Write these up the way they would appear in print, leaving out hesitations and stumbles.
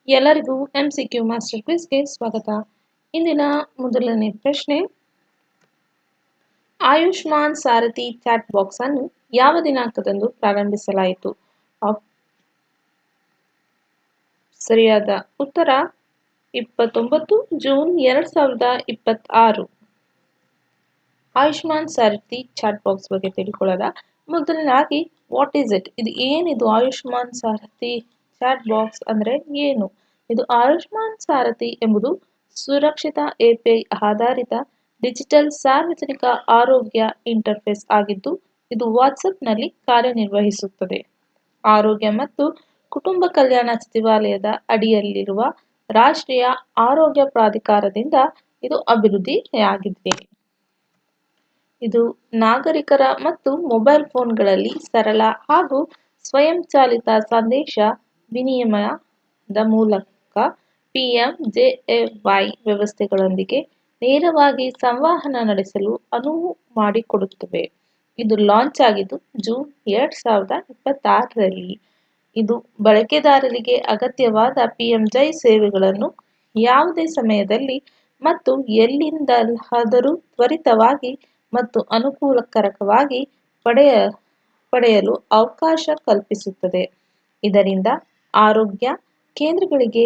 ಎಲ್ಲರಿಗೂ MCQ master ಕ್ವಿಜ್ಗೆ ಸ್ವಾಗತ. ಇಂದಿನ ಮೊದಲನೇ ಪ್ರಶ್ನೆ, ಆಯುಷ್ಮಾನ್ ಸಾರಥಿ ಚಾಟ್ ಬಾಕ್ಸ್ ಅನ್ನು ಯಾವ ದಿನಾಂಕದಂದು ಪ್ರಾರಂಭಿಸಲಾಯಿತು? ಸರಿಯಾದ ಉತ್ತರ 29 ಜೂನ್ 2026. ಆಯುಷ್ಮಾನ್ ಸಾರಥಿ ಚಾಟ್ ಬಾಕ್ಸ್ ಬಗ್ಗೆ ತಿಳ್ಕೊಳ್ಳೋಣ. ಮೊದಲನೇದಾಗಿ ವಾಟ್ ಈಸ್ ಇಟ್? ಇದು ಏನಿದು ಆಯುಷ್ಮಾನ್ ಸಾರಥಿ ಚಾಟ್ ಬಾಕ್ಸ್ ಅಂದ್ರೆ ಏನು? ಇದು ಆಯುಷ್ಮಾನ್ ಸಾರಥಿ ಎಂಬುದು ಸುರಕ್ಷಿತ API ಆಧಾರಿತ ಡಿಜಿಟಲ್ ಸಾರ್ವಜನಿಕ ಆರೋಗ್ಯ ಇಂಟರ್ಫೇಸ್ ಆಗಿದ್ದು, ಇದು ವಾಟ್ಸಪ್ನಲ್ಲಿ ಕಾರ್ಯನಿರ್ವಹಿಸುತ್ತದೆ. ಆರೋಗ್ಯ ಮತ್ತು ಕುಟುಂಬ ಕಲ್ಯಾಣ ಸಚಿವಾಲಯದ ಅಡಿಯಲ್ಲಿರುವ ರಾಷ್ಟ್ರೀಯ ಆರೋಗ್ಯ ಪ್ರಾಧಿಕಾರದಿಂದ ಇದು ಅಭಿವೃದ್ಧಿಯಾಗಿದೆ. ಇದು ನಾಗರಿಕರ ಮತ್ತು ಮೊಬೈಲ್ ಫೋನ್ಗಳಲ್ಲಿ ಸರಳ ಹಾಗೂ ಸ್ವಯಂಚಾಲಿತ ಸಂದೇಶ ವಿನಿಮಯದ ಮೂಲಕ PMJAY ವ್ಯವಸ್ಥೆಗಳೊಂದಿಗೆ ನೇರವಾಗಿ ಸಂವಹನ ನಡೆಸಲು ಅನುವು ಮಾಡಿಕೊಡುತ್ತವೆ. ಇದು ಲಾಂಚ್ ಆಗಿದ್ದು ಜೂನ್ 2026ರಲ್ಲಿ. ಇದು ಬಳಕೆದಾರರಿಗೆ ಅಗತ್ಯವಾದ PMJAY ಸೇವೆಗಳನ್ನು ಯಾವುದೇ ಸಮಯದಲ್ಲಿ ಮತ್ತು ಎಲ್ಲಿಂದಲಾದರೂ ತ್ವರಿತವಾಗಿ ಮತ್ತು ಅನುಕೂಲಕರವಾಗಿ ಪಡೆಯಲು ಅವಕಾಶ ಕಲ್ಪಿಸುತ್ತದೆ. ಇದರಿಂದ ಆರೋಗ್ಯ ಕೇಂದ್ರಗಳಿಗೆ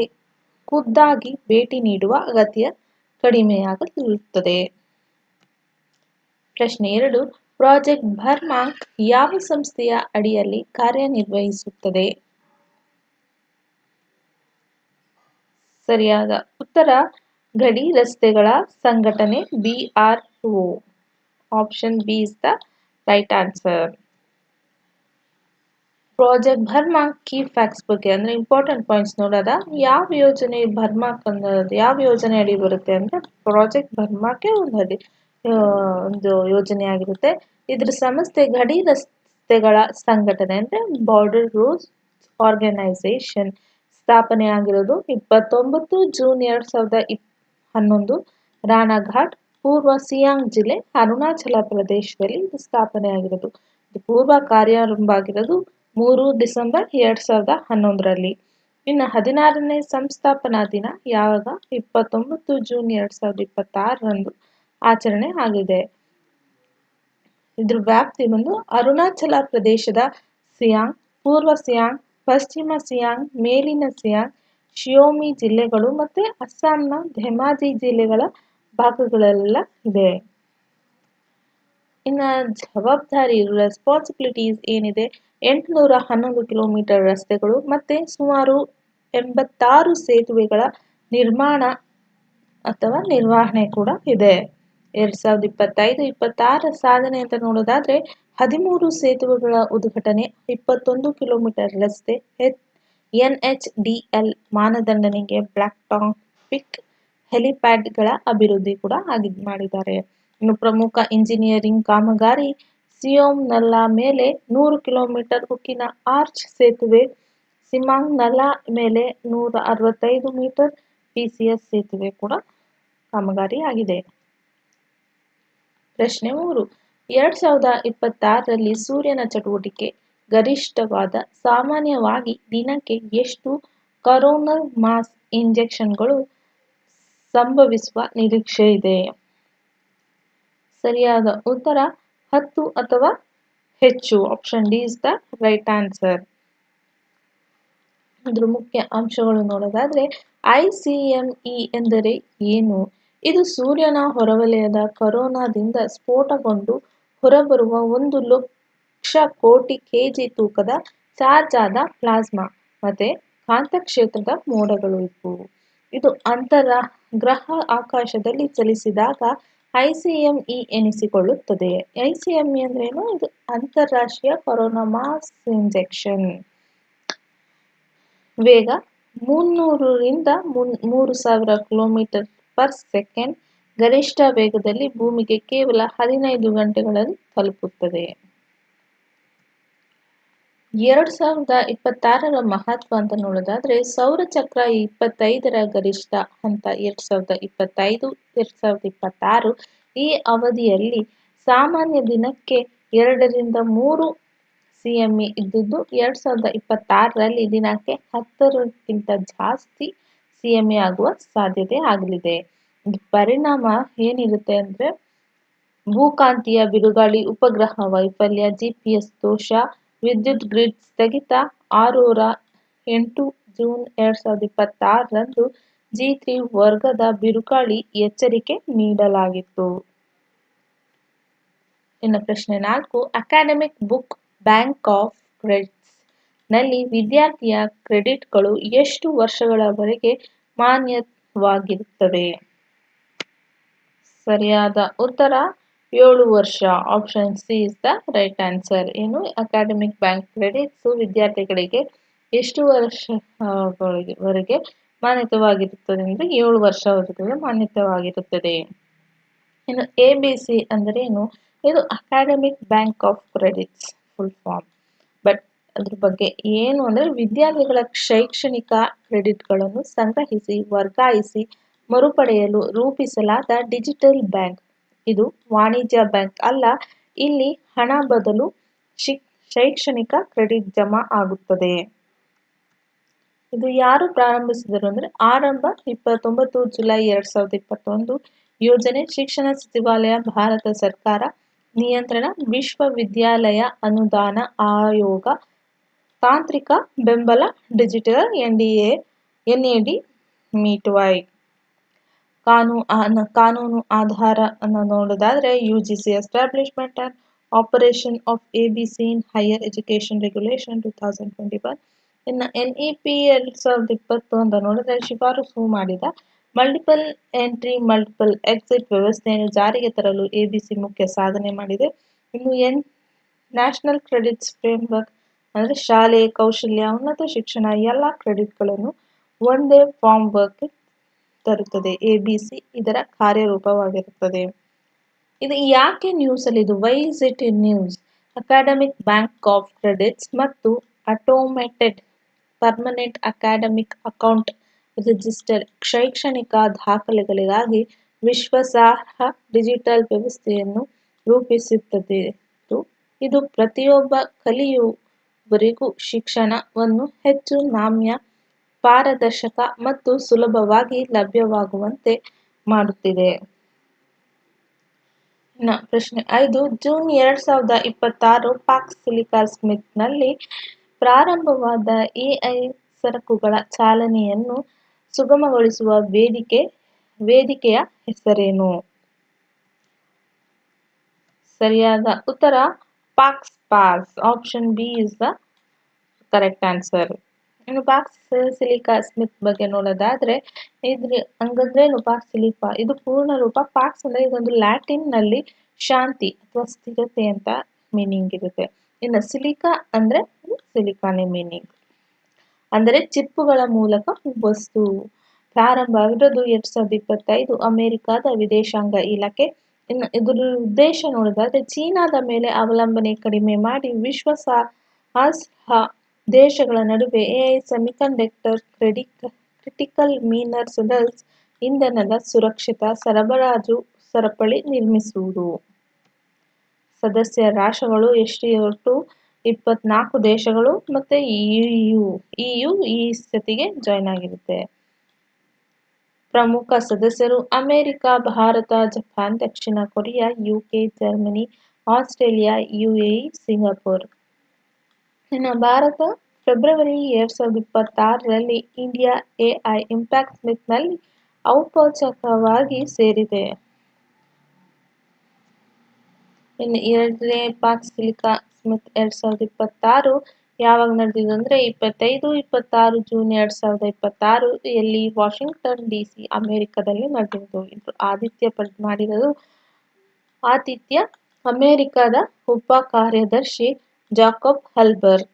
ಖುದ್ದಾಗಿ ಭೇಟಿ ನೀಡುವ ಅಗತ್ಯ ಕಡಿಮೆಯಾಗಲಿರುತ್ತದೆ. ಪ್ರಶ್ನೆ 2, ಪ್ರಾಜೆಕ್ಟ್ ಬರ್ಮಾಂಕ್ ಯಾವ ಸಂಸ್ಥೆಯ ಅಡಿಯಲ್ಲಿ ಕಾರ್ಯನಿರ್ವಹಿಸುತ್ತದೆ? ಸರಿಯಾದ ಉತ್ತರ ಗಡಿ ರಸ್ತೆಗಳ ಸಂಘಟನೆ BRO. Option B is the right answer. Project ಬರ್ಮಾಂಕ್ ಕೀ ಫ್ಯಾಕ್ಟ್ಸ್ ಬಗ್ಗೆ ಅಂದ್ರೆ ಇಂಪಾರ್ಟೆಂಟ್ ಪಾಯಿಂಟ್ಸ್ ನೋಡೋದ. ಯಾವ ಯೋಜನೆ ಬರ್ಮಾಂಕ್ ಅನ್ನೋದು ಯಾವ ಯೋಜನೆ ಅಡಿ ಬರುತ್ತೆ ಅಂದ್ರೆ ಪ್ರಾಜೆಕ್ಟ್ ಬರ್ಮಾಕೆ ಒಂದು ಯೋಜನೆ ಆಗಿರುತ್ತೆ. ಇದ್ರ ಸಂಸ್ಥೆ ಗಡಿ ರಸ್ತೆಗಳ ಸಂಘಟನೆ ಅಂದ್ರೆ ಬಾರ್ಡರ್ ರೋಡ್ಸ್ ಆರ್ಗನೈಸೇಷನ್ ಸ್ಥಾಪನೆ ಆಗಿರೋದು 29 ಜೂನ್ 2011 ರಾಣಾಘಾಟ್, ಪೂರ್ವ ಸಿಯಾಂಗ್ ಜಿಲ್ಲೆ, ಅರುಣಾಚಲ ಪ್ರದೇಶದಲ್ಲಿ ಇದು ಸ್ಥಾಪನೆ ಆಗಿರೋದು. ಇದು ಪೂರ್ವ ಕಾರ್ಯಾರಂಭ ಆಗಿರೋದು 3 ಡಿಸೆಂಬರ್ 2011ರಲ್ಲಿ. ಇನ್ನು 16ನೇ ಸಂಸ್ಥಾಪನಾ ದಿನ ಯಾವಾಗ? 29 ಜೂನ್ 2026ರಂದು ಆಚರಣೆ ಆಗಿದೆ. ಇದ್ರ ವ್ಯಾಪ್ತಿ ಬಂದು ಅರುಣಾಚಲ ಪ್ರದೇಶದ ಸಿಯಾಂಗ್, ಪೂರ್ವ ಸಿಯಾಂಗ್, ಪಶ್ಚಿಮ ಸಿಯಾಂಗ್, ಮೇಲಿನ ಸಿಯಾಂಗ್, ಶಿಯೋಮಿ ಜಿಲ್ಲೆಗಳು ಮತ್ತೆ ಅಸ್ಸಾಂನ ಧೆಮಾಜಿ ಜಿಲ್ಲೆಗಳ ಭಾಗಗಳೆಲ್ಲ ಇದೆ. ಇನ್ನು ಜವಾಬ್ದಾರಿ ರೆಸ್ಪಾನ್ಸಿಬಿಲಿಟೀಸ್ ಏನಿದೆ, 811 ಕಿಲೋಮೀಟರ್ ರಸ್ತೆಗಳು ಮತ್ತೆ ಸುಮಾರು 86 ಸೇತುವೆಗಳ ನಿರ್ಮಾಣ ಅಥವಾ ನಿರ್ವಹಣೆ ಕೂಡ ಇದೆ. 2025-26 ಸಾಧನೆ ಅಂತ ನೋಡೋದಾದ್ರೆ 13 ಸೇತುವೆಗಳ ಉದ್ಘಾಟನೆ, 21 ಕಿಲೋಮೀಟರ್ ರಸ್ತೆ, NHDL ಮಾನದಂಡನಿಗೆ ಬ್ಲಾಕ್ ಟಾಪಿಕ್ ಹೆಲಿಪ್ಯಾಡ್ಗಳ ಅಭಿವೃದ್ಧಿ ಕೂಡ ಮಾಡಿದ್ದಾರೆ. ಇನ್ನು ಪ್ರಮುಖ ಇಂಜಿನಿಯರಿಂಗ್ ಕಾಮಗಾರಿ ಸಿಯೋಮ್ ನಲ್ಲಾ ಮೇಲೆ 100 ಕಿಲೋಮೀಟರ್ ಉಕ್ಕಿನ ಆರ್ಚ್ ಸೇತುವೆ, ಸಿಮಾಂಗ್ ನಲ್ಲಾ ಮೇಲೆ 165 ಮೀಟರ್ PCS ಸೇತುವೆ ಕೂಡ ಕಾಮಗಾರಿ ಆಗಿದೆ. ಪ್ರಶ್ನೆ 3, 2026ರಲ್ಲಿ ಸೂರ್ಯನ ಚಟುವಟಿಕೆ ಗರಿಷ್ಠವಾದ ಸಾಮಾನ್ಯವಾಗಿ ದಿನಕ್ಕೆ ಎಷ್ಟು ಕರೋನಲ್ ಮಾಸ್ ಇಂಜೆಕ್ಷನ್ಗಳು ಸಂಭವಿಸುವ ನಿರೀಕ್ಷೆ ಇದೆ? ಸರಿಯಾದ ಉತ್ತರ 10 ಅಥವಾ ಹೆಚ್ಚು. Option D is the right answer. ಇದ್ರ ಮುಖ್ಯ ಅಂಶಗಳು ನೋಡೋದಾದ್ರೆ ICME ಎಂದರೆ ಏನು? ಇದು ಸೂರ್ಯನ ಹೊರವಲಯದ ಕರೋನಾದಿಂದ ಸ್ಫೋಟಗೊಂಡು ಹೊರಬರುವ 1 ಲಕ್ಷ ಕೋಟಿ kg ತೂಕದ ಚಾರ್ಜ್ ಆದ ಪ್ಲಾಸ್ಮಾ ಮತ್ತೆ ಕಾಂತಕ್ಷೇತ್ರದ ಮೋಡಗಳು ಇವು. ಇದು ಗ್ರಹ ಆಕಾಶದಲ್ಲಿ ಚಲಿಸಿದಾಗ ICME ಎನಿಸಿಕೊಳ್ಳುತ್ತದೆ. ICME ಅಂದ್ರೇನು? ಇದು ಅಂತಾರಾಷ್ಟ್ರೀಯ ಕರೋನಾ ಮಾಸ್ ಇಂಜೆಕ್ಷನ್. ವೇಗ 300ರಿಂದ 3000 ಕಿಲೋಮೀಟರ್ ಪರ್ ಸೆಕೆಂಡ್. ಗರಿಷ್ಠ ವೇಗದಲ್ಲಿ ಭೂಮಿಗೆ ಕೇವಲ 15 ಗಂಟೆಗಳಲ್ಲಿ ತಲುಪುತ್ತದೆ. 2026ರ ಮಹತ್ವ ಅಂತ ನೋಡೋದಾದ್ರೆ ಸೌರಚಕ್ರ 25ರ ಗರಿಷ್ಠ ಹಂತ 2025-2026 ಈ ಅವಧಿಯಲ್ಲಿ ಸಾಮಾನ್ಯ ದಿನಕ್ಕೆ 2 ರಿಂದ 3 CME ಇದ್ದಿದ್ದು 2026ರಲ್ಲಿ ದಿನಕ್ಕೆ 10ಕ್ಕಿಂತ ಜಾಸ್ತಿ CME ಆಗುವ ಸಾಧ್ಯತೆ ಆಗಲಿದೆ. ಪರಿಣಾಮ ಏನಿರುತ್ತೆ ಅಂದರೆ ಭೂಕಾಂತೀಯ ಬಿರುಗಾಳಿ, ಉಪಗ್ರಹ ವೈಫಲ್ಯ, GPS ದೋಷ, ವಿದ್ಯುತ್ ಗ್ರಿಡ್ ಸ್ಥಗಿತ. ಆರೋರಾ 8 ಜೂನ್ 2026ರಂದು G3 ವರ್ಗದ ಬಿರುಗಾಳಿ ಎಚ್ಚರಿಕೆ ನೀಡಲಾಗಿತ್ತು. ಇನ್ನು ಪ್ರಶ್ನೆ 4, academic book bank of credits ನಲ್ಲಿ ವಿದ್ಯಾರ್ಥಿಯ ಕ್ರೆಡಿಟ್ಗಳು ಎಷ್ಟು ವರ್ಷಗಳವರೆಗೆ ಮಾನ್ಯವಾಗಿರುತ್ತವೆ? ಸರಿಯಾದ ಉತ್ತರ 7 ವರ್ಷ. Option C is the right answer. ಏನು ಅಕಾಡೆಮಿಕ್ ಬ್ಯಾಂಕ್ ಕ್ರೆಡಿಟ್ಸ್ ವಿದ್ಯಾರ್ಥಿಗಳಿಗೆ ಎಷ್ಟು ವರ್ಷವರೆಗೆ ಮಾನ್ಯವಾಗಿರುತ್ತದೆ ಅಂದರೆ 7 ವರ್ಷವರೆಗೆ ಮಾನ್ಯವಾಗಿರುತ್ತದೆ. ಇನ್ನು ABC ಅಂದರೆ ಏನು? ಇದು academic bank of credits full form. But ಅದ್ರ ಬಗ್ಗೆ ಏನು ಅಂದರೆ ವಿದ್ಯಾರ್ಥಿಗಳ ಶೈಕ್ಷಣಿಕ ಕ್ರೆಡಿಟ್ಗಳನ್ನು ಸಂಗ್ರಹಿಸಿ ವರ್ಗಾಯಿಸಿ ಮರುಪಡೆಯಲು ರೂಪಿಸಲಾದ ಡಿಜಿಟಲ್ ಬ್ಯಾಂಕ್. ಇದು ವಾಣಿಜ್ಯ ಬ್ಯಾಂಕ್ ಅಲ್ಲ. ಇಲ್ಲಿ ಹಣ ಬದಲು ಶೈಕ್ಷಣಿಕ ಕ್ರೆಡಿಟ್ ಜಮಾ ಆಗುತ್ತದೆ. ಇದು ಯಾರು ಪ್ರಾರಂಭಿಸಿದರು ಅಂದರೆ ಆರಂಭ 29 ಜುಲೈ 2021. ಯೋಜನೆ ಶಿಕ್ಷಣ ಸಚಿವಾಲಯ, ಭಾರತ ಸರ್ಕಾರ. ನಿಯಂತ್ರಣ ವಿಶ್ವವಿದ್ಯಾಲಯ ಅನುದಾನ ಆಯೋಗ. ತಾಂತ್ರಿಕ ಬೆಂಬಲ ಡಿಜಿಟಲ್ NAD ಮೀಟ್ವೈ. ಕಾನೂನು ಆಧಾರ ಅನ್ನು ನೋಡೋದಾದ್ರೆ UGC establishment and operation of ABC in higher education regulation 2021. ಇನ್ನು NEP 2020 ಅಂತ ನೋಡಿದ್ರೆ ಶಿಫಾರಸು ಮಾಡಿದ ಮಲ್ಟಿಪಲ್ ಎಂಟ್ರಿ ಮಲ್ಟಿಪಲ್ ಎಕ್ಸಿಟ್ ವ್ಯವಸ್ಥೆಯನ್ನು ಜಾರಿಗೆ ತರಲು ABC ಮುಖ್ಯ ಸಾಧನೆ ಮಾಡಿದೆ. ಇನ್ನು ನ್ಯಾಷನಲ್ ಕ್ರೆಡಿಟ್ಸ್ ಫ್ರೇಮ್ವರ್ಕ್ ಅಂದರೆ ಶಾಲೆ, ಕೌಶಲ್ಯ, ಉನ್ನತ ಶಿಕ್ಷಣ ಎಲ್ಲ ಕ್ರೆಡಿಟ್ಗಳನ್ನು ಒಂದೇ ಫಾರ್ಮ್ ವರ್ಕ್ ತರುತ್ತದೆ. ABC ಇದರ ಕಾರ್ಯರೂಪವಾಗಿರುತ್ತದೆ. ಇದು ಯಾಕೆ ನ್ಯೂಸ್ ಅಲ್ಲಿ ಇದು why is it in news? Academic bank of credits ಮತ್ತು automated permanent academic account register ಶೈಕ್ಷಣಿಕ ದಾಖಲೆಗಳಿಗಾಗಿ ವಿಶ್ವಾಸಾರ್ಹ ಡಿಜಿಟಲ್ ವ್ಯವಸ್ಥೆಯನ್ನು ರೂಪಿಸುತ್ತದೆ. ಇದು ಪ್ರತಿಯೊಬ್ಬ ಕಲಿಯುವವರಿಗೂ ಶಿಕ್ಷಣವನ್ನು ಹೆಚ್ಚು ನಮ್ಯ, ಪಾರದರ್ಶಕ ಮತ್ತು ಸುಲಭವಾಗಿ ಲಭ್ಯವಾಗುವಂತೆ ಮಾಡುತ್ತಿದೆ. ಇನ್ನು ಪ್ರಶ್ನೆ 5, ಜೂನ್ 2026 ಪಾಕ್ ಸಿಲಿಕಾ ಸ್ಮಿತ್ನಲ್ಲಿ ಪ್ರಾರಂಭವಾದ AI ಸರಕುಗಳ ಚಾಲನೆಯನ್ನು ಸುಗಮಗೊಳಿಸುವ ವೇದಿಕೆಯ ಹೆಸರೇನು? ಸರಿಯಾದ ಉತ್ತರ ಪಾಕ್ಸ್ಪಾಸ್. Option B is the correct answer. ಇನ್ನು ಪಾಕ್ ಸಿಲಿಕಾ ಸ್ಮಿತ್ ಬಗ್ಗೆ ನೋಡೋದಾದ್ರೆ ಹಂಗಂದ್ರೇನು ಪಾಕ್ ಸಿಲಿಕಾ? ಇದು ಪೂರ್ಣ ರೂಪ. ಪಾಕ್ಸ್ ಅಂದ್ರೆ ಇದೊಂದು ಲ್ಯಾಟಿನ್ ನಲ್ಲಿ ಶಾಂತಿ ಅಥವಾ ಸ್ಥಿರತೆ ಅಂತ ಮೀನಿಂಗ್ ಇರುತ್ತೆ. ಇನ್ನು ಸಿಲಿಕಾ ಅಂದ್ರೆ ಸಿಲಿಕಾನೆ ಮೀನಿಂಗ್ ಅಂದರೆ ಚಿಪ್ಪುಗಳ ಮೂಲಕ ವಸ್ತು. ಪ್ರಾರಂಭ ಆಗಿರೋದು 2025 ಅಮೆರಿಕದ ವಿದೇಶಾಂಗ ಇಲಾಖೆ. ಇನ್ನು ಇದರ ಉದ್ದೇಶ ನೋಡೋದಾದ್ರೆ ಚೀನಾದ ಮೇಲೆ ಅವಲಂಬನೆ ಕಡಿಮೆ ಮಾಡಿ ವಿಶ್ವಾಸಾರ್ಹ ದೇಶಗಳ ನಡುವೆ AI ಸೆಮಿಕಂಡಕ್ಟರ್ ಕ್ರಿಟಿಕಲ್ ಮಿನರಲ್ಸ್ ಇಂಧನದ ಸುರಕ್ಷಿತ ಸರಬರಾಜು ಸರಪಳಿ ನಿರ್ಮಿಸುವುದು. ಸದಸ್ಯ ರಾಷ್ಟ್ರಗಳು ಒಟ್ಟು 24 ದೇಶಗಳು ಮತ್ತೆ EU ಈ ಸ್ಥಿತಿಗೆ ಜಾಯ್ನ್ ಆಗಿರುತ್ತೆ. ಪ್ರಮುಖ ಸದಸ್ಯರು ಅಮೆರಿಕ, ಭಾರತ, ಜಪಾನ್, ದಕ್ಷಿಣ Korea, UK, Germany, Australia, UAE, Singapore. ಇನ್ನು ಭಾರತ ಫೆಬ್ರವರಿ 2026ರಲ್ಲಿ ಇಂಡಿಯಾ AI ಇಂಪ್ಯಾಕ್ಟ್ ಸ್ಮಿತ್ನಲ್ಲಿ ಔಪಚಾರಿಕವಾಗಿ ಸೇರಿದೆ. ಇನ್ನು ಎರಡನೇ ಪಾಕ್ ಸಿಲಿಕಾ ಸ್ಮಿತ್ 2026 ಯಾವಾಗ ನಡೆದಿದೆ ಅಂದ್ರೆ 25-26 ಜೂನ್ 2026 ಎಲ್ಲಿ ವಾಷಿಂಗ್ಟನ್ DC ಅಮೆರಿಕದಲ್ಲಿ ನಡೆದಿದ್ದು. ಇದು ಆತಿಥ್ಯ ಅಮೆರಿಕದ ಉಪ ಕಾರ್ಯದರ್ಶಿ ಜಾಕೋಬ್ ಹಲ್ಬರ್ಗ್.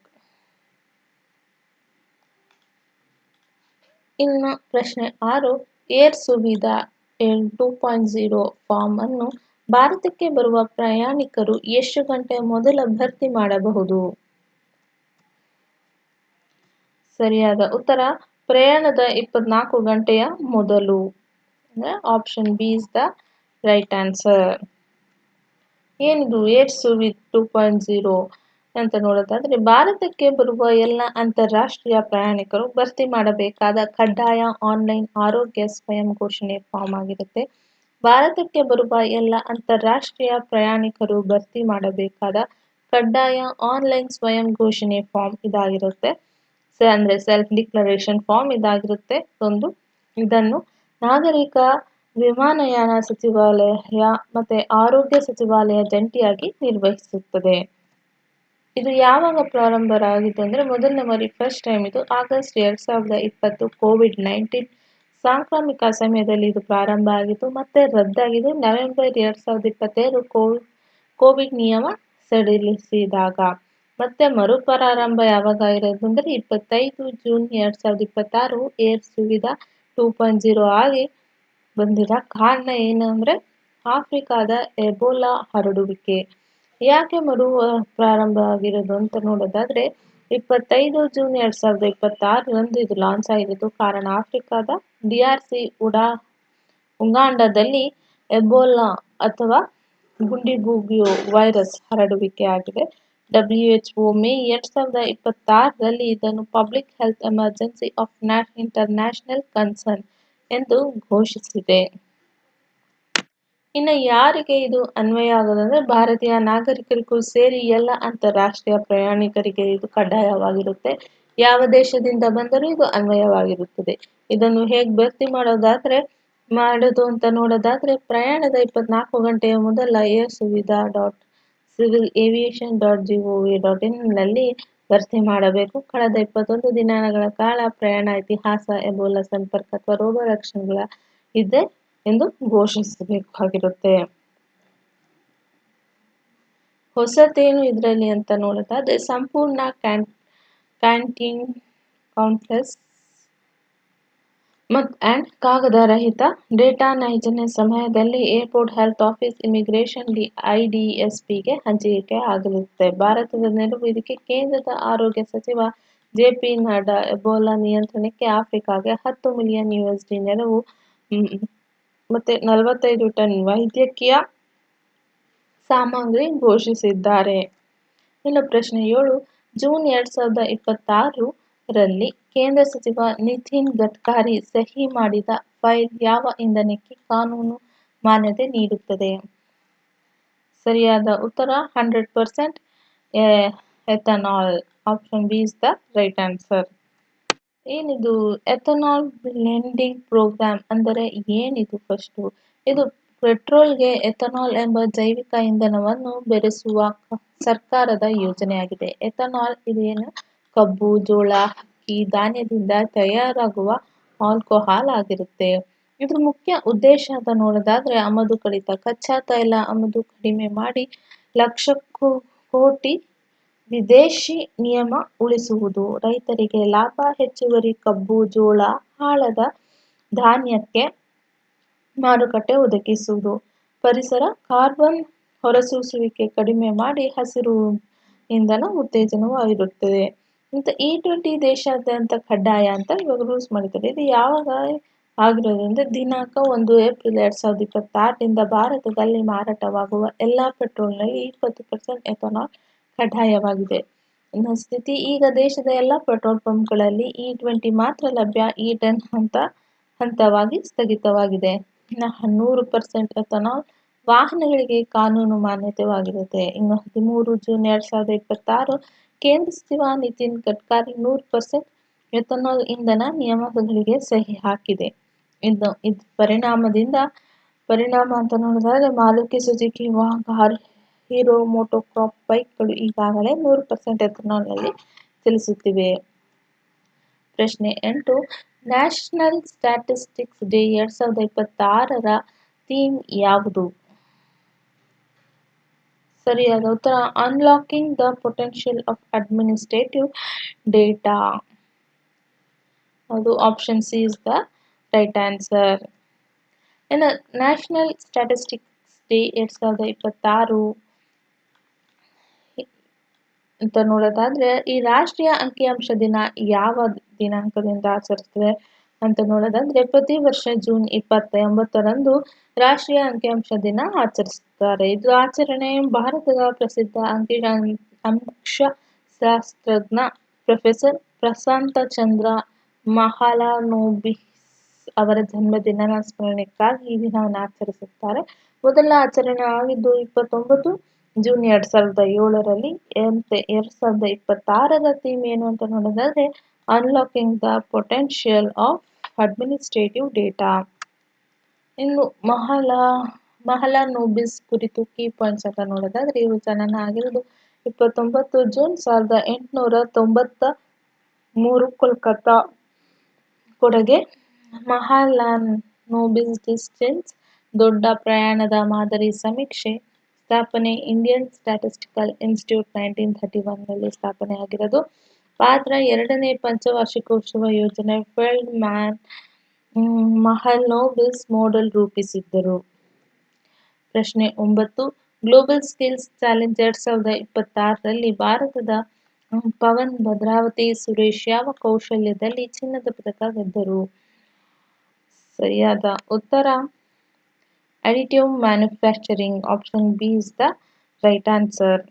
ಇನ್ನು ಪ್ರಶ್ನೆ 6, ಏರ್ ಸುವಿಧಾ 2.0 ಫಾರ್ಮ್ ಅನ್ನು ಭಾರತಕ್ಕೆ ಬರುವ ಪ್ರಯಾಣಿಕರು ಎಷ್ಟು ಗಂಟೆ ಮೊದಲು ಭರ್ತಿ ಮಾಡಬಹುದು? ಸರಿಯಾದ ಉತ್ತರ ಪ್ರಯಾಣದ 24 ಗಂಟೆಯ ಮೊದಲು. Option B is the right answer. ಏನಿದು ಏರ್ ಸುವಿಧಾ 2.0? ಅಂತ ನೋಡೋದಾದ್ರೆ ಭಾರತಕ್ಕೆ ಬರುವ ಎಲ್ಲ ಅಂತಾರಾಷ್ಟ್ರೀಯ ಪ್ರಯಾಣಿಕರು ಭರ್ತಿ ಮಾಡಬೇಕಾದ ಕಡ್ಡಾಯ ಆನ್ಲೈನ್ ಆರೋಗ್ಯ ಸ್ವಯಂ ಘೋಷಣೆ ಫಾರ್ಮ್ ಆಗಿರುತ್ತೆ. ಭಾರತಕ್ಕೆ ಬರುವ ಎಲ್ಲ ಅಂತಾರಾಷ್ಟ್ರೀಯ ಪ್ರಯಾಣಿಕರು ಭರ್ತಿ ಮಾಡಬೇಕಾದ ಕಡ್ಡಾಯ ಆನ್ಲೈನ್ ಸ್ವಯಂ ಘೋಷಣೆ ಫಾರ್ಮ್ ಇದಾಗಿರುತ್ತೆ. ಅಂದ್ರೆ ಸೆಲ್ಫ್ ಡಿಕ್ಲರೇಷನ್ ಫಾರ್ಮ್ ಇದಾಗಿರುತ್ತೆ ಒಂದು. ಇದನ್ನು ನಾಗರಿಕ ವಿಮಾನಯಾನ ಸಚಿವಾಲಯ ಮತ್ತೆ ಆರೋಗ್ಯ ಸಚಿವಾಲಯ ಜಂಟಿಯಾಗಿ ನಿರ್ವಹಿಸುತ್ತದೆ. ಇದು ಯಾವಾಗ ಪ್ರಾರಂಭವಾಗಿತ್ತು ಅಂದರೆ ಮೊದಲನೇ ಬಾರಿ ಫಸ್ಟ್ ಟೈಮ್ ಇದು ಆಗಸ್ಟ್ 2020 ಕೋವಿಡ್-19 ಸಾಂಕ್ರಾಮಿಕ ಸಮಯದಲ್ಲಿ ಇದು ಪ್ರಾರಂಭ ಆಗಿತ್ತು ಮತ್ತೆ ರದ್ದಾಗಿದೆ ನವೆಂಬರ್ 2022 ಕೋವಿಡ್ ನಿಯಮ ಸಡಿಲಿಸಿದಾಗ. ಮತ್ತೆ ಮರುಪ್ರಾರಂಭ ಯಾವಾಗ ಇರೋದು ಅಂದರೆ 25 ಜೂನ್ 2026 ಏರ್ ಸುವಿಧಾ 2.0 ಆಗಿ ಬಂದಿರೋ ಕಾರಣ ಏನು ಅಂದರೆ ಆಫ್ರಿಕಾದ ಎಬೋಲಾ ಹರಡುವಿಕೆ. ಯಾಕೆ ಪ್ರಾರಂಭ ಆಗಿರೋದು ಅಂತ ನೋಡೋದಾದ್ರೆ 25 ಜೂನ್ 2026ರಂದು ಇದು ಲಾಂಚ್ ಆಗಿದ್ದು ಕಾರಣ ಆಫ್ರಿಕಾದ DRC ಉಗಾಂಡದಲ್ಲಿ ಎಬೋಲಾ ಅಥವಾ ಗುಂಡಿಬೂಗಿಯೋ ವೈರಸ್ ಹರಡುವಿಕೆ ಆಗಿದೆ. WHO ಮೇ 2026ರಲ್ಲಿ ಇದನ್ನು public health emergency of international concern ಎಂದು ಘೋಷಿಸಿದೆ. ಇನ್ನು ಯಾರಿಗೆ ಇದು ಅನ್ವಯ ಆಗೋದಂದ್ರೆ ಭಾರತೀಯ ನಾಗರಿಕರಿಗೂ ಸೇರಿ ಎಲ್ಲ ಅಂತಾರಾಷ್ಟ್ರೀಯ ಪ್ರಯಾಣಿಕರಿಗೆ ಇದು ಕಡ್ಡಾಯವಾಗಿರುತ್ತೆ. ಯಾವ ದೇಶದಿಂದ ಬಂದರೂ ಇದು ಅನ್ವಯವಾಗಿರುತ್ತದೆ. ಇದನ್ನು ಹೇಗೆ ಭರ್ತಿ ಮಾಡೋದು ಅಂತ ನೋಡೋದಾದ್ರೆ ಪ್ರಯಾಣದ 24 ಗಂಟೆಯ ಮೊದಲ airsuvidha.civilaviation.gov.in ನಲ್ಲಿ ಭರ್ತಿ ಮಾಡಬೇಕು. ಕಳೆದ 21 ದಿನಗಳ ಕಾಲ ಪ್ರಯಾಣ ಇತಿಹಾಸ, ಎಬೋಲಾ ಸಂಪರ್ಕ ಅಥವಾ ರೋಗ ಲಕ್ಷಣಗಳ ಇದೆ ಎಂದು ಘೋಷಿಸಬೇಕಾಗಿರುತ್ತೆ. ಹೊಸತೇನು ಇದರಲ್ಲಿ ಅಂತ ನೋಡೋದಾದ್ರೆ ಸಂಪೂರ್ಣ ಕ್ವಾರಂಟೈನ್ ಕೌಂಟ್ಲೆಸ್ ಅಂಡ್ ಕಾಗದ ರಹಿತ ಡೇಟಾ ನೈಜ ಸಮಯದಲ್ಲಿ ಏರ್ಪೋರ್ಟ್ ಹೆಲ್ತ್ ಆಫೀಸ್ ಇಮಿಗ್ರೇಷನ್ IDSPಗೆ ಹಂಚಿಕೆ ಆಗಲಿರುತ್ತೆ. ಭಾರತದ ನೆರವು ಇದಕ್ಕೆ ಕೇಂದ್ರದ ಆರೋಗ್ಯ ಸಚಿವ JP ನಡ್ಡಾ ಎಬೋಲಾ ನಿಯಂತ್ರಣಕ್ಕೆ ಆಫ್ರಿಕಾಗೆ $10 ಮಿಲಿಯನ್ ನೆರವು ಮತ್ತೆ 45 ಟನ್ ವೈದ್ಯಕೀಯ ಸಾಮಗ್ರಿ ಘೋಷಿಸಿದ್ದಾರೆ. ಇನ್ನು ಪ್ರಶ್ನೆ 7 ಜೂನ್ 2026ರಲ್ಲಿ ಕೇಂದ್ರ ಸಚಿವ ನಿತಿನ್ ಗಡ್ಕರಿ ಸಹಿ ಮಾಡಿದ ಫೈಲ್ ಯಾವ ಇಂಧನಕ್ಕೆ ಕಾನೂನು ಮಾನ್ಯತೆ ನೀಡುತ್ತದೆ? ಸರಿಯಾದ ಉತ್ತರ 100% ethanol. Option B is the right answer. ಏನಿದು ಎಥನಾಲ್ ಬ್ಲೆಂಡಿಂಗ್ ಪ್ರೋಗ್ರಾಂ ಅಂದರೆ ಏನಿದು? ಫಸ್ಟು ಇದು ಪೆಟ್ರೋಲ್ಗೆ ಎಥನಾಲ್ ಎಂಬ ಜೈವಿಕ ಇಂಧನವನ್ನು ಬೆರೆಸುವ ಸರ್ಕಾರದ ಯೋಜನೆಯಾಗಿದೆ. ಎಥನಾಲ್ ಇದೇನು ಕಬ್ಬು, ಜೋಳ, ಅಕ್ಕಿ, ಧಾನ್ಯದಿಂದ ತಯಾರಾಗುವ ಆಲ್ಕೋಹಾಲ್ ಆಗಿರುತ್ತೆ. ಇದ್ರ ಮುಖ್ಯ ಉದ್ದೇಶ ಅಂತ ನೋಡೋದಾದ್ರೆ ಆಮದು ಕಡಿತ ಕಚ್ಚಾ ತೈಲ ಆಮದು ಕಡಿಮೆ ಮಾಡಿ ಲಕ್ಷಕ್ಕೂ ಕೋಟಿ ವಿದೇಶಿ ನಿಯಮ ಉಳಿಸುವುದು, ರೈತರಿಗೆ ಲಾಭ, ಹೆಚ್ಚುವರಿ ಕಬ್ಬು, ಜೋಳ, ಹಾಳಾದ ಧಾನ್ಯಕ್ಕೆ ಮಾರುಕಟ್ಟೆ ಒದಗಿಸುವುದು, ಪರಿಸರ ಕಾರ್ಬನ್ ಹೊರಸೂಸುವಿಕೆ ಕಡಿಮೆ ಮಾಡಿ ಹಸಿರು ಇಂಧನ ಉತ್ತೇಜನವೂ ಆಗಿರುತ್ತದೆ. ಮತ್ತು E20 ದೇಶಾದ್ಯಂತ ಕಡ್ಡಾಯ ಅಂತ ಇವಾಗ ರೂಲ್ಸ್ ಮಾಡಿದ್ದಾರೆ. ಇದು ಯಾವಾಗ ಆಗಿರೋದ್ರಿಂದ ದಿನಾಂಕ 1 ಏಪ್ರಿಲ್ 2026ರಿಂದ ಭಾರತದಲ್ಲಿ ಮಾರಾಟವಾಗುವ ಎಲ್ಲ ಪೆಟ್ರೋಲ್ನಲ್ಲಿ 20% ಎಥನಾಲ್ ಕಡ್ಡಾಯವಾಗಿದೆ. ಇನ್ನು ಸ್ಥಿತಿ ಈಗ ದೇಶದ ಎಲ್ಲ ಪೆಟ್ರೋಲ್ ಪಂಪ್ಗಳಲ್ಲಿ E20 ಮಾತ್ರ ಲಭ್ಯ. E10 ಹಂತವಾಗಿ ಸ್ಥಗಿತವಾಗಿದೆ. 100% ಎಥನಾಲ್ ವಾಹನಗಳಿಗೆ ಕಾನೂನು ಮಾನ್ಯತೆವಾಗಿರುತ್ತೆ. ಇನ್ನು 13 ಜೂನ್ 2026 ಕೇಂದ್ರ ಸಚಿವ ನಿತಿನ್ ಗಡ್ಕರಿ 100% ಎಥನಾಲ್ ಇಂಧನ ನಿಯಮಗಳಿಗೆ ಸಹಿ ಹಾಕಿದೆ. ಇದು ಪರಿಣಾಮ ಅಂತ ನೋಡಿದ್ರೆ ಮಾರುತಿ ಸುಜುಕಿ ವಾಗನ್ ಹೀರೋ ಮೋಟೋಕಾರ್ಪ್ ಬೈಕ್ಗಳು ಈಗಾಗಲೇ 100% ಎಥನಾಲ್ನಲ್ಲಿ ಚಲಿಸುತ್ತಿವೆ. ಪ್ರಶ್ನೆ 8 ನ್ಯಾಷನಲ್ ಸ್ಟ್ಯಾಟಿಸ್ಟಿಕ್ಸ್ ಡೇ 2026ರ ಥೀಮ್ ಯಾವುದು? ಸರಿಯಾದ ಉತ್ತರ unlocking the potential of administrative data. ಅದು option C is the right answer. ಇನ್ನು ನ್ಯಾಷನಲ್ ಸ್ಟ್ಯಾಟಿಸ್ಟಿಕ್ಸ್ ಡೇ 2026 ಅಂತ ನೋಡೋದಾದ್ರೆ ಈ ರಾಷ್ಟ್ರೀಯ ಅಂಕಿಅಂಶ ದಿನ ಯಾವ ದಿನಾಂಕದಿಂದ ಆಚರಿಸ್ತದೆ ಅಂತ ನೋಡೋದಾದ್ರೆ ಪ್ರತಿ ವರ್ಷ ಜೂನ್ 29ರಂದು ರಾಷ್ಟ್ರೀಯ ಅಂಕಿಅಂಶ ದಿನ ಆಚರಿಸುತ್ತಾರೆ. ಇದು ಆಚರಣೆ ಭಾರತದ ಪ್ರಸಿದ್ಧ ಅಂಶಶಾಸ್ತ್ರಜ್ಞ ಪ್ರೊಫೆಸರ್ ಪ್ರಶಾಂತ ಚಂದ್ರ ಮಹಲಾನೋಬಿಸ್ ಅವರ ಜನ್ಮದಿನ ಸ್ಮರಣೆಗಾಗಿ ಈ ದಿನವನ್ನು ಆಚರಿಸುತ್ತಾರೆ. ಮೊದಲ ಆಚರಣೆ ಆಗಿದ್ದು 29 ಜೂನ್ 2007ರಲ್ಲಿ. 2026ರ ಥೀಮ್ ಏನು ಅಂತ ನೋಡೋದಾದ್ರೆ unlocking the potential of administrative data. ಇನ್ನು ಮಹಲಾನೋಬಿಸ್ ಕುರಿತು ಕೀ ಪಾಯಿಂಟ್ಸ್ ಅಂತ ನೋಡೋದಾದ್ರೆ ಇವರು ಜನನ ಆಗಿರೋದು 29 ಜೂನ್ 1893 ಕೋಲ್ಕತ್ತಾ. ಕೊಡುಗೆ ಮಹಲಾನೋಬಿಸ್ ಡಿಸ್ಟೆನ್ಸ್ ದೊಡ್ಡ ಪ್ರಯಾಣದ ಮಾದರಿ ಸಮೀಕ್ಷೆ ಸ್ಥಾಪನೆ ಇಂಡಿಯನ್ ಸ್ಟ್ಯಾಟಿಸ್ಟಿಕಲ್ ಇನ್ಸ್ಟಿಟ್ಯೂಟ್ 1931ರಲ್ಲಿ ಸ್ಥಾಪನೆಯಾಗಿರೋದು. ಪಾತ್ರ ಎರಡನೇ ಪಂಚವಾರ್ಷಿಕೋತ್ಸವ ಯೋಜನೆ ಫೀಲ್ಡ್ ಮ್ಯಾನ್ ಮಹಲಾನೋಬಿಸ್ ಮಾಡೆಲ್ ರೂಪಿಸಿದ್ದರು. ಪ್ರಶ್ನೆ 9 ಗ್ಲೋಬಲ್ ಸ್ಕಿಲ್ಸ್ ಚಾಲೆಂಜ್ 2026ರಲ್ಲಿ ಭಾರತದ ಪವನ್ ಭದ್ರಾವತಿ ಸುರೇಶ್ ಯಾವ ಕೌಶಲ್ಯದಲ್ಲಿ ಚಿನ್ನದ ಪದಕ ಗೆದ್ದರು? ಸರಿಯಾದ ಉತ್ತರ additive manufacturing. Option B is the right answer.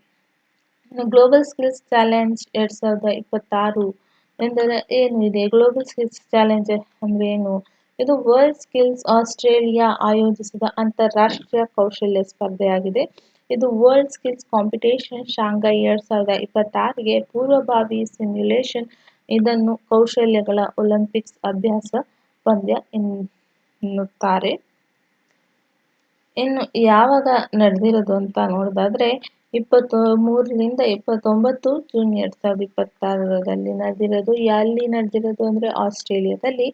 Global skills challenge 2026 ಎಂದರೆ ಏನು ಇದೆ? ಗ್ಲೋಬಲ್ ಸ್ಕಿಲ್ಸ್ ಚಾಲೆಂಜ್ ಅಂದ್ರೆ ಏನು? ಇದು ವರ್ಲ್ಡ್ ಸ್ಕಿಲ್ಸ್ ಆಸ್ಟ್ರೇಲಿಯಾ ಆಯೋಜಿಸಿದ ಅಂತಾರಾಷ್ಟ್ರೀಯ ಕೌಶಲ್ಯ ಸ್ಪರ್ಧೆಯಾಗಿದೆ. ಇದು ವರ್ಲ್ಡ್ ಸ್ಕಿಲ್ಸ್ ಕಾಂಪಿಟೇಷನ್ ಶಾಂಘೈ 2026ಗೆ ಪೂರ್ವಭಾವಿ ಸಿಮ್ಯುಲೇಷನ್. ಇದನ್ನು ಕೌಶಲ್ಯಗಳ ಒಲಿಂಪಿಕ್ಸ್ ಅಭ್ಯಾಸ ಪಂದ್ಯ ಎನ್ನುತ್ತಾರೆ. ಇನ್ನು ಯಾವಾಗ ನಡೆದಿರೋದು ಅಂತ ನೋಡೋದಾದ್ರೆ 23ರಿಂದ 29 ಜೂನ್ 2026ರಲ್ಲಿ ನಡೆದಿರೋದು. ಎಲ್ಲಿ ನಡೆದಿರೋದು ಅಂದ್ರೆ ಆಸ್ಟ್ರೇಲಿಯಾದಲ್ಲಿ.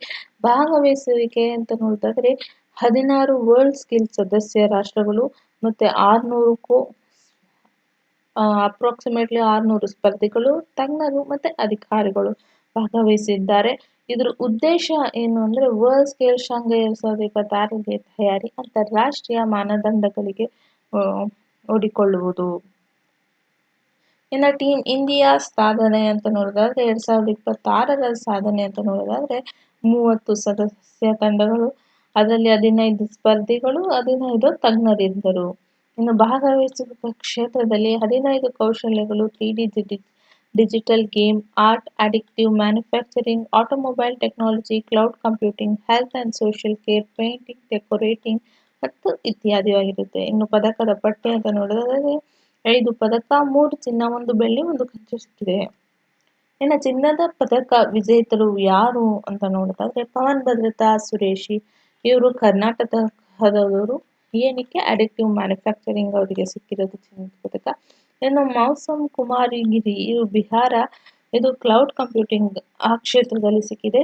ಭಾಗವಹಿಸುವಿಕೆ ಅಂತ ನೋಡೋದಾದ್ರೆ 16 ವರ್ಲ್ಡ್ ಸ್ಕಿಲ್ ಸದಸ್ಯ ರಾಷ್ಟ್ರಗಳು ಮತ್ತೆ 600ಕ್ಕೂ ಅಪ್ರಾಕ್ಸಿಮೇಟ್ಲಿ 600 ಸ್ಪರ್ಧಿಗಳು, ತಜ್ಞರು ಮತ್ತೆ ಅಧಿಕಾರಿಗಳು ಭಾಗವಹಿಸಿದ್ದಾರೆ. ಇದರ ಉದ್ದೇಶ ಏನು ಅಂದ್ರೆ ವರ್ಲ್ಡ್ ಸ್ಕಿಲ್ ಶಾಂಘೈ 2026ಗೆ ತಯಾರಿ, ಅಂತಾರಾಷ್ಟ್ರೀಯ ಮಾನದಂಡಗಳಿಗೆ ಒಡ್ಡಿಕೊಳ್ಳುವುದು. ಇನ್ನು ಟೀಮ್ ಇಂಡಿಯಾ ಸಾಧನೆ ಅಂತ ನೋಡೋದಾದ್ರೆ 2026ರ ಸಾಧನೆ ಅಂತ ನೋಡೋದಾದ್ರೆ 30 ಸದಸ್ಯ ತಂಡಗಳು, ಅದರಲ್ಲಿ 15 ಸ್ಪರ್ಧಿಗಳು, 15 ತಜ್ಞರಿದ್ದರು. ಇನ್ನು ಭಾಗವಹಿಸುವ ಕ್ಷೇತ್ರದಲ್ಲಿ 15 ಕೌಶಲ್ಯಗಳು 3D digital game art, additive manufacturing, automobile technology, cloud computing, health and social care, painting, decorating ಮತ್ತು ಇತ್ಯಾದಿಯಾಗಿರುತ್ತೆ. ಇನ್ನು ಪದಕದ ಪಟ್ಟಿ ಅಂತ ನೋಡೋದಾದ್ರೆ 5 ಪದಕ, 3 ಚಿನ್ನ, 1 ಬೆಳ್ಳಿ, 1 ಕಂಚು ಸಿಕ್ಕಿದೆ. ಇನ್ನು ಚಿನ್ನದ ಪದಕ ವಿಜೇತರು ಯಾರು ಅಂತ ನೋಡೋದಾದ್ರೆ ಪವನ್ ಭದ್ರತಾ ಸುರೇಶಿ, ಇವರು ಕರ್ನಾಟಕದವರು. ಏನಕ್ಕೆ? ಅಡಿಟಿವ್ ಮ್ಯಾನುಫ್ಯಾಕ್ಚರಿಂಗ್ ಅವರಿಗೆ ಸಿಕ್ಕಿರೋದು ಚಿನ್ನದ ಪದಕ. ಇನ್ನು ಮೌಸಮ್ ಕುಮಾರಿ ಗಿರಿ, ಇವರು ಬಿಹಾರ, ಇದು ಕ್ಲೌಡ್ ಕಂಪ್ಯೂಟಿಂಗ್ ಆ ಕ್ಷೇತ್ರದಲ್ಲಿ ಸಿಕ್ಕಿದೆ.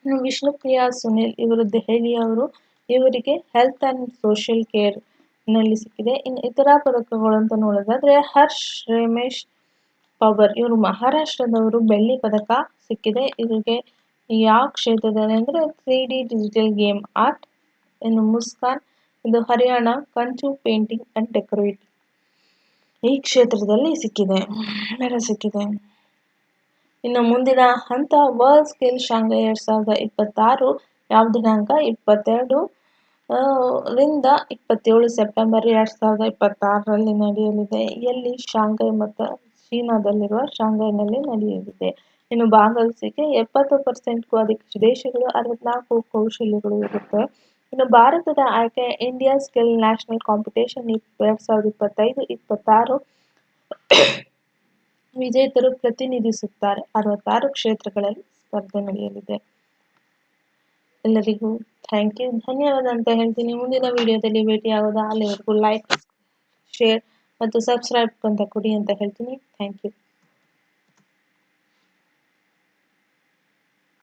ಇನ್ನು ವಿಷ್ಣುಪ್ರಿಯಾ ಸುನಿಲ್, ಇವರು ದೆಹಲಿಯವರು, ಇವರಿಗೆ ಹೆಲ್ತ್ ಅಂಡ್ ಸೋಷಿಯಲ್ ಕೇರ್ ನಲ್ಲಿ ಸಿಕ್ಕಿದೆ. ಇನ್ನು ಇತರ ಪದಕಗಳು ಅಂತ ನೋಡೋದಾದ್ರೆ ಹರ್ಷ್ ರೇಮೇಶ್ ಪವರ್, ಇವರು ಮಹಾರಾಷ್ಟ್ರದವರು, ಬೆಳ್ಳಿ ಪದಕ ಸಿಕ್ಕಿದೆ. ಇವರಿಗೆ ಯಾವ ಕ್ಷೇತ್ರದಲ್ಲಿ ಅಂದ್ರೆ 3D ಡಿಜಿಟಲ್ ಗೇಮ್ ಆರ್ಟ್. ಇನ್ನು ಮುಸ್ಕಾನ್, ಇದು ಹರಿಯಾಣ, ಕಂಚು, ಪೇಂಟಿಂಗ್ ಅಂಡ್ ಡೆಕೋರೇಟಿಂಗ್ ಈ ಕ್ಷೇತ್ರದಲ್ಲಿ ಸಿಕ್ಕಿದೆ. ಇನ್ನು ಮುಂದಿನ ಹಂತ ವರ್ಲ್ಡ್ ಸ್ಕಿಲ್ ಶಾಂಘೈ 2026 ಯಾವ ದಿನಾಂಕ? 22 ರಿಂದ 27 ಸೆಪ್ಟೆಂಬರ್ 2026ರಲ್ಲಿ ನಡೆಯಲಿದೆ. ಎಲ್ಲಿ? ಶಾಂಘೈ ಮತ್ತು ಚೀನಾದಲ್ಲಿರುವ ಶಾಂಘೈನಲ್ಲಿ ನಡೆಯಲಿದೆ. ಇನ್ನು ಭಾಗವಹಿಸಿಕೆ 70%ಕ್ಕೂ ಅಧಿಕ ದೇಶಗಳು, 64 ಕೌಶಲ್ಯಗಳು ಇರುತ್ತೆ. ಇನ್ನು ಭಾರತದ ಆಯ್ಕೆ ಇಂಡಿಯಾ ಸ್ಕಿಲ್ ನ್ಯಾಷನಲ್ ಕಾಂಪಿಟೇಷನ್ 2025-26 ವಿಜೇತರು ಪ್ರತಿನಿಧಿಸುತ್ತಾರೆ. 66 ಕ್ಷೇತ್ರಗಳಲ್ಲಿ ಸ್ಪರ್ಧೆ ನಡೆಯಲಿದೆ. ಎಲ್ಲರಿಗೂ ಥ್ಯಾಂಕ್ ಯು, ಧನ್ಯವಾದ ಅಂತ ಹೇಳ್ತೀನಿ. ಮುಂದಿನ ವಿಡಿಯೋದಲ್ಲಿ ಭೇಟಿಯಾಗೋದಾ? ಅಲ್ಲಿವರೆಗೂ ಲೈಕ್, ಶೇರ್ ಮತ್ತು ಸಬ್ಸ್ಕ್ರೈಬ್ ಅಂತ ಕೊಡಿ ಅಂತ ಹೇಳ್ತೀನಿ. Thank you.